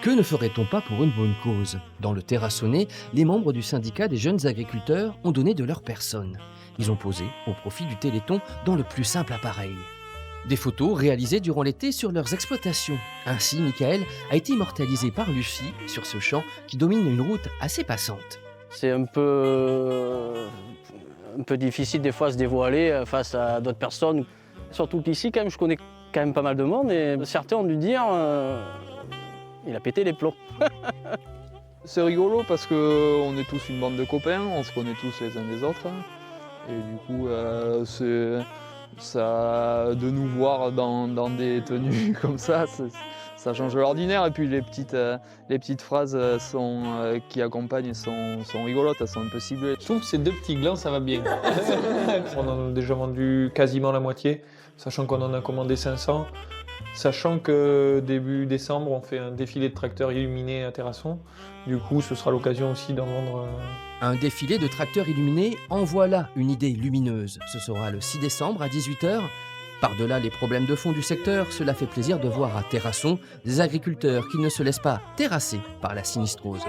Que ne ferait-on pas pour une bonne cause? Dans le Terrassonnais, les membres du syndicat des jeunes agriculteurs ont donné de leur personne. Ils ont posé au profit du Téléthon dans le plus simple appareil. Des photos réalisées durant l'été sur leurs exploitations. Ainsi, Michael a été immortalisé par Lucie sur ce champ qui domine une route assez passante. C'est un peu difficile des fois de se dévoiler face à d'autres personnes. Surtout qu'ici, quand même, je connais quand même pas mal de monde et certains ont dû dire il a pété les plombs. C'est rigolo parce qu'on est tous une bande de copains, on se connaît tous les uns des autres. Et du coup, de nous voir dans des tenues comme ça change de l'ordinaire. Et puis les petites phrases qui accompagnent sont rigolotes, elles sont un peu ciblées. Je trouve que ces deux petits glands, ça va bien. On en a déjà vendu quasiment la moitié, sachant qu'on en a commandé 500. Sachant que début décembre, on fait un défilé de tracteurs illuminés à Terrasson. Du coup, ce sera l'occasion aussi d'en vendre. Un défilé de tracteurs illuminés, en voilà une idée lumineuse. Ce sera le 6 décembre à 18 h. Par-delà les problèmes de fond du secteur, cela fait plaisir de voir à Terrasson des agriculteurs qui ne se laissent pas terrasser par la sinistrose.